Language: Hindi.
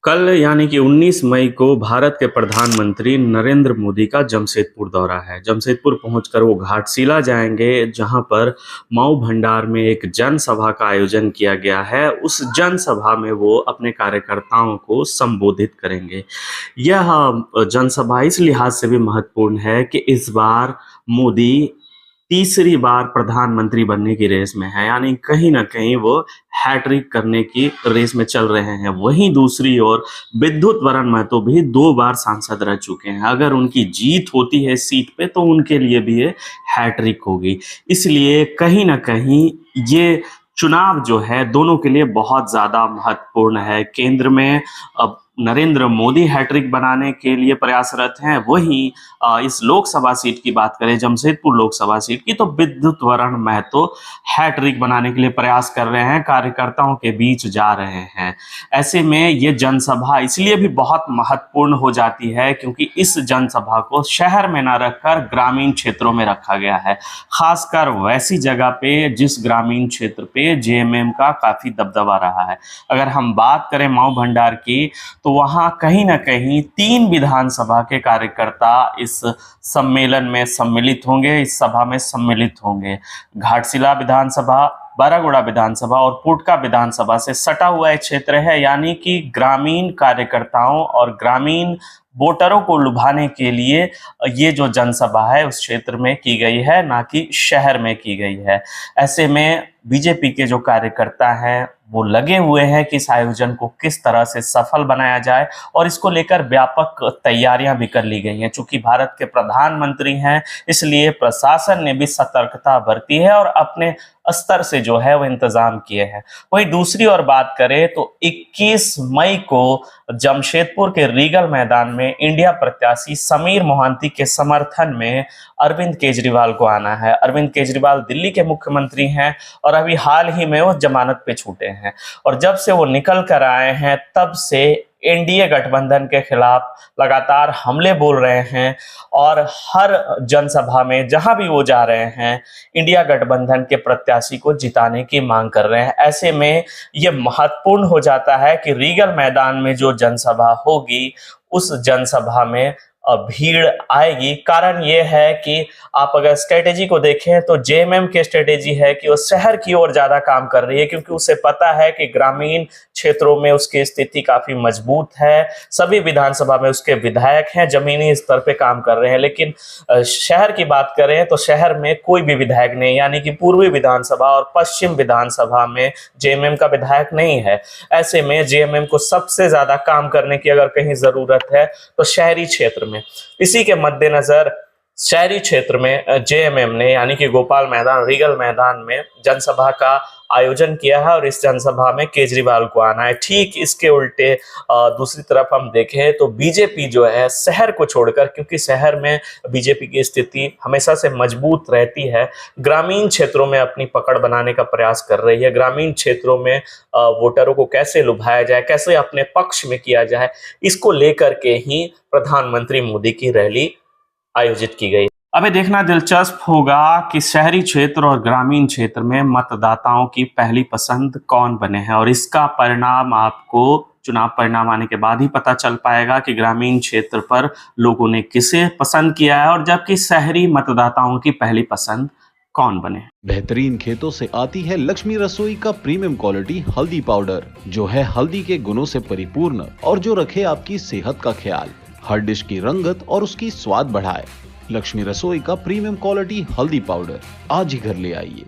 कल यानी कि 19 मई को भारत के प्रधानमंत्री नरेंद्र मोदी का जमशेदपुर दौरा है। जमशेदपुर पहुंचकर वो घाटशिला जाएंगे, जहां पर मऊ भंडार में एक जनसभा का आयोजन किया गया है। उस जनसभा में वो अपने कार्यकर्ताओं को संबोधित करेंगे। यह जनसभा इस लिहाज से भी महत्वपूर्ण है कि इस बार मोदी तीसरी बार प्रधानमंत्री बनने की रेस में है, यानी कहीं ना कहीं वो हैट्रिक करने की रेस में चल रहे हैं। वहीं दूसरी ओर विद्युत वरण महतो भी 2 बार सांसद रह चुके हैं। अगर उनकी जीत होती है सीट पे तो उनके लिए भी ये हैट्रिक होगी। इसलिए कहीं ना कहीं ये चुनाव जो है दोनों के लिए बहुत ज़्यादा महत्वपूर्ण है। केंद्र में अब नरेंद्र मोदी हैट्रिक बनाने के लिए प्रयासरत हैं। वहीं इस लोकसभा सीट की बात करें, जमशेदपुर लोकसभा सीट की, तो विद्युत वरण महतो हैट्रिक बनाने के लिए प्रयास कर रहे हैं, कार्यकर्ताओं के बीच जा रहे हैं। ऐसे में ये जनसभा इसलिए भी बहुत महत्वपूर्ण हो जाती है क्योंकि इस जनसभा को शहर में न रखकर ग्रामीण क्षेत्रों में रखा गया है, खासकर वैसी जगह पे जिस ग्रामीण क्षेत्र पे जेएमएम का काफी दबदबा रहा है। अगर हम बात करें मऊ भंडार की, तो वहां कहीं ना कहीं 3 विधानसभा के कार्यकर्ता इस सम्मेलन में सम्मिलित होंगे, इस सभा में सम्मिलित होंगे। घाटशिला विधानसभा, बारागुड़ा विधानसभा और पुटका विधानसभा से सटा हुआ एक क्षेत्र है, यानी कि ग्रामीण कार्यकर्ताओं और ग्रामीण वोटरों को लुभाने के लिए ये जो जनसभा है उस क्षेत्र में की गई है, ना कि शहर में की गई है। ऐसे में बीजेपी के जो कार्यकर्ता हैं वो लगे हुए हैं कि इस आयोजन को किस तरह से सफल बनाया जाए, और इसको लेकर व्यापक तैयारियां भी कर ली गई हैं। चूंकि भारत के प्रधानमंत्री हैं, इसलिए प्रशासन ने भी सतर्कता बरती है और अपने स्तर से जो है वो इंतजाम किए हैं। वहीं दूसरी ओर बात करें तो 21 मई को जमशेदपुर के रीगल मैदान में इंडिया प्रत्याशी समीर मोहंती के समर्थन में अरविंद केजरीवाल को आना है। अरविंद केजरीवाल दिल्ली के मुख्यमंत्री हैं और अभी हाल ही में वो जमानत पे छूटे हैं, और जब से वो निकल कर आए हैं तब से एनडीए गठबंधन के खिलाफ लगातार हमले बोल रहे हैं, और हर जनसभा में जहां भी वो जा रहे हैं इंडिया गठबंधन के प्रत्याशी को जिताने की मांग कर रहे हैं। ऐसे में ये महत्वपूर्ण हो जाता है कि रीगल मैदान में जो जनसभा होगी उस जनसभा में भीड़ आएगी। कारण ये है कि आप अगर स्ट्रेटेजी को देखें तो जेएमएम की स्ट्रेटेजी है कि वो शहर की ओर ज्यादा काम कर रही है, क्योंकि उसे पता है कि ग्रामीण क्षेत्रों में उसकी स्थिति काफी मजबूत है। सभी विधानसभा में उसके विधायक हैं, जमीनी स्तर पे काम कर रहे हैं। लेकिन शहर की बात करें तो शहर में कोई भी विधायक नहीं, यानी कि पूर्वी विधानसभा और पश्चिम विधानसभा में जेएमएम का विधायक नहीं है। ऐसे में जेएमएम को सबसे ज्यादा काम करने की अगर कहीं जरूरत है तो शहरी क्षेत्र में। इसी के मद्देनजर शहरी क्षेत्र में जेएमएम ने, यानी कि गोपाल मैदान, रीगल मैदान में जनसभा का आयोजन किया है, और इस जनसभा में केजरीवाल को आना है। ठीक इसके उल्टे दूसरी तरफ हम देखें तो बीजेपी जो है शहर को छोड़कर, क्योंकि शहर में बीजेपी की स्थिति हमेशा से मजबूत रहती है, ग्रामीण क्षेत्रों में अपनी पकड़ बनाने का प्रयास कर रही है। ग्रामीण क्षेत्रों में वोटरों को कैसे लुभाया जाए, कैसे अपने पक्ष में किया जाए, इसको लेकर के ही प्रधानमंत्री मोदी की रैली आयोजित की गई। अभी देखना दिलचस्प होगा कि शहरी क्षेत्र और ग्रामीण क्षेत्र में मतदाताओं की पहली पसंद कौन बने हैं, और इसका परिणाम आपको चुनाव परिणाम आने के बाद ही पता चल पाएगा कि ग्रामीण क्षेत्र पर लोगों ने किसे पसंद किया है, और जबकि शहरी मतदाताओं की पहली पसंद कौन बने। बेहतरीन खेतों से आती है लक्ष्मी रसोई का प्रीमियम क्वालिटी हल्दी पाउडर, जो है हल्दी के गुणों से परिपूर्ण और जो रखे आपकी सेहत का ख्याल, हर डिश की रंगत और उसकी स्वाद बढ़ाए। लक्ष्मी रसोई का प्रीमियम क्वालिटी हल्दी पाउडर आज ही घर ले आइए।